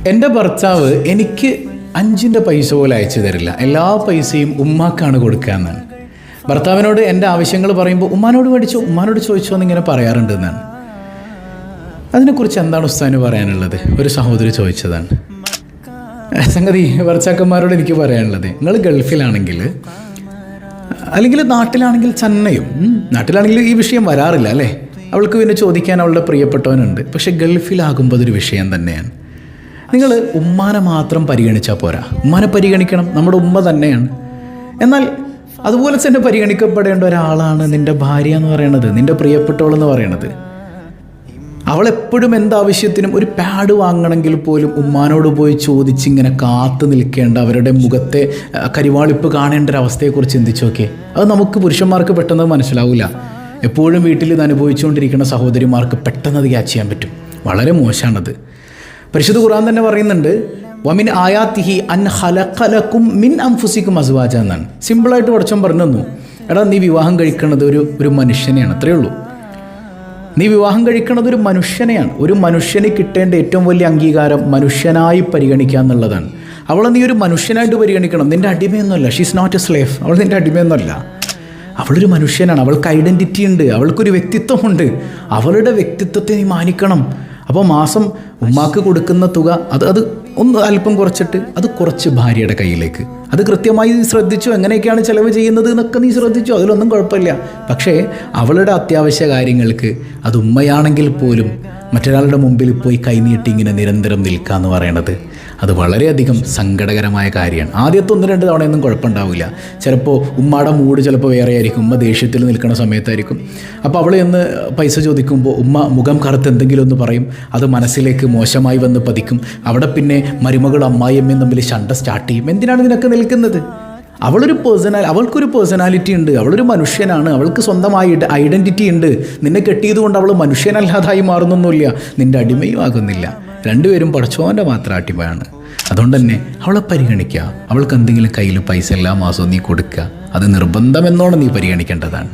എൻ്റെ ഭർത്താവ് എനിക്ക് 5 പൈസ പോലും അയച്ചു തരില്ല, എല്ലാ പൈസയും ഉമ്മാക്കാണ് കൊടുക്കുക എന്നാണ്. ഭർത്താവിനോട് എൻ്റെ ആവശ്യങ്ങൾ പറയുമ്പോൾ ഉമ്മാനോട് മേടിച്ചോ, ഉമ്മാനോട് ചോദിച്ചോ എന്നിങ്ങനെ പറയാറുണ്ട് എന്നാണ്. അതിനെക്കുറിച്ച് എന്താണ് ഉസ്താദിന് പറയാനുള്ളത്? ഒരു സഹോദരി ചോദിച്ചതാണ്. സംഗതി ഭർത്താക്കന്മാരോട് എനിക്ക് പറയാനുള്ളത്, നിങ്ങൾ ഗൾഫിലാണെങ്കിൽ അല്ലെങ്കിൽ നാട്ടിലാണെങ്കിൽ തന്നെയും, നാട്ടിലാണെങ്കിൽ ഈ വിഷയം വരാറില്ല അല്ലേ, അവൾക്ക് പിന്നെ ചോദിക്കാൻ അവളുടെ പ്രിയപ്പെട്ടവനുണ്ട്. പക്ഷെ ഗൾഫിലാകുമ്പോൾ അതൊരു വിഷയം തന്നെയാണ്. നിങ്ങൾ ഉമ്മാനെ മാത്രം പരിഗണിച്ചാൽ പോരാ, ഉമ്മാനെ പരിഗണിക്കണം, നമ്മുടെ ഉമ്മ തന്നെയാണ്. എന്നാൽ അതുപോലെ തന്നെ പരിഗണിക്കപ്പെടേണ്ട ഒരാളാണ് നിൻ്റെ ഭാര്യ എന്ന് പറയുന്നത്, നിൻ്റെ പ്രിയപ്പെട്ടവളെന്ന് പറയുന്നത്. അവളെപ്പോഴും എന്താവശ്യത്തിനും ഒരു പാഡ് വാങ്ങണമെങ്കിൽ പോലും ഉമ്മാനോട് പോയി ചോദിച്ചിങ്ങനെ കാത്തു നിൽക്കേണ്ട, അവരുടെ മുഖത്തെ കരിവാളിപ്പ് കാണേണ്ട ഒരവസ്ഥയെക്കുറിച്ച് ചിന്തിച്ചു നോക്കിയേ. അത് നമുക്ക് പുരുഷന്മാർക്ക് പെട്ടെന്ന് മനസ്സിലാവില്ല. എപ്പോഴും വീട്ടിൽ ഇത് അനുഭവിച്ചുകൊണ്ടിരിക്കുന്ന സഹോദരിമാർക്ക് പെട്ടെന്ന് അത് ക്യാച്ച് ചെയ്യാൻ പറ്റും. വളരെ മോശമാണത്. പരിശുദ്ധ ഖുർആൻ തന്നെ പറയുന്നുണ്ട്, വമിൻ ആയാത്തിഹി അൻ ഖലഖലകും മിൻ അൻഫുസികും അസ്വാജ എന്നാണ്. സിമ്പിളായിട്ട് പടച്ചോൻ പറഞ്ഞു തന്നു, എടാ നീ വിവാഹം കഴിക്കുന്നത് ഒരു മനുഷ്യനെയാണ്, അത്രയേ ഉള്ളൂ. നീ വിവാഹം കഴിക്കുന്നത് ഒരു മനുഷ്യനെയാണ്. ഒരു മനുഷ്യന് കിട്ടേണ്ട ഏറ്റവും വലിയ അംഗീകാരം മനുഷ്യനായി പരിഗണിക്കുക എന്നുള്ളതാണ്. അവളെ നീ ഒരു മനുഷ്യനായിട്ട് പരിഗണിക്കണം, നിൻ്റെ അടിമയൊന്നുമല്ല. ഷീസ് നോട്ട് എ സ്ലേവ്, അവൾ നിൻ്റെ അടിമയൊന്നുമല്ല. അവളൊരു മനുഷ്യനാണ്, അവൾക്ക് ഐഡൻറ്റിറ്റി ഉണ്ട്, അവൾക്കൊരു വ്യക്തിത്വമുണ്ട്. അവളുടെ വ്യക്തിത്വത്തെ നീ മാനിക്കണം. അപ്പോൾ മാസം ഉമ്മാക്ക് കൊടുക്കുന്ന തുക അത് ഒന്ന് അല്പം കുറച്ചിട്ട് അത് കുറച്ച് ഭാര്യയുടെ കയ്യിലേക്ക്, അത് കൃത്യമായി ശ്രദ്ധിച്ചു, എങ്ങനെയൊക്കെയാണ് ചിലവ് ചെയ്യുന്നത് എന്നൊക്കെ നീ ശ്രദ്ധിച്ചു, അതിലൊന്നും കുഴപ്പമില്ല. പക്ഷേ അവളുടെ അത്യാവശ്യ കാര്യങ്ങൾക്ക് അത് ഉമ്മയാണെങ്കിൽ പോലും മറ്റൊരാളുടെ മുമ്പിൽ പോയി കൈനീട്ടി ഇങ്ങനെ നിരന്തരം നിൽക്കുക എന്ന് പറയണത് അത് വളരെയധികം സങ്കടകരമായ കാര്യമാണ്. ആദ്യത്തെ 1-2 തവണയൊന്നും കുഴപ്പമുണ്ടാവില്ല. ചിലപ്പോൾ ഉമ്മയുടെ മൂഡ് ചിലപ്പോൾ വേറെ ആയിരിക്കും, ഉമ്മ ദേഷ്യത്തിൽ നിൽക്കുന്ന സമയത്തായിരിക്കും. അപ്പോൾ അവൾ എന്ന് പൈസ ചോദിക്കുമ്പോൾ ഉമ്മ മുഖം കറുത്ത് എന്തെങ്കിലും ഒന്ന് പറയും, അത് മനസ്സിലേക്ക് മോശമായി വന്ന് പതിക്കും. അവിടെ പിന്നെ മരുമകളും അമ്മായിയമ്മയും തമ്മിൽ ശണ്ട സ്റ്റാർട്ട് ചെയ്യും. എന്തിനാണ് ഇതിനൊക്കെ നിൽക്കുന്നത്? അവൾക്കൊരു പേഴ്സണാലിറ്റി ഉണ്ട്, അവളൊരു മനുഷ്യനാണ്, അവൾക്ക് സ്വന്തമായി ഐഡൻറ്റിറ്റി ഉണ്ട്. നിന്നെ കെട്ടിയത് കൊണ്ട് അവൾ മനുഷ്യനല്ലാതായി മാറുന്നൊന്നുമില്ല, നിൻ്റെ അടിമയും ആകുന്നില്ല. രണ്ടുപേരും പടച്ചോൻ്റെ മാത്രം അടിമയാണ്. അതുകൊണ്ട് തന്നെ അവളെ പരിഗണിക്കുക. അവൾക്ക് എന്തെങ്കിലും കയ്യിൽ പൈസ എല്ലാ മാസവും നീ കൊടുക്കുക, അത് നിർബന്ധമെന്നോണം നീ പരിഗണിക്കേണ്ടതാണ്.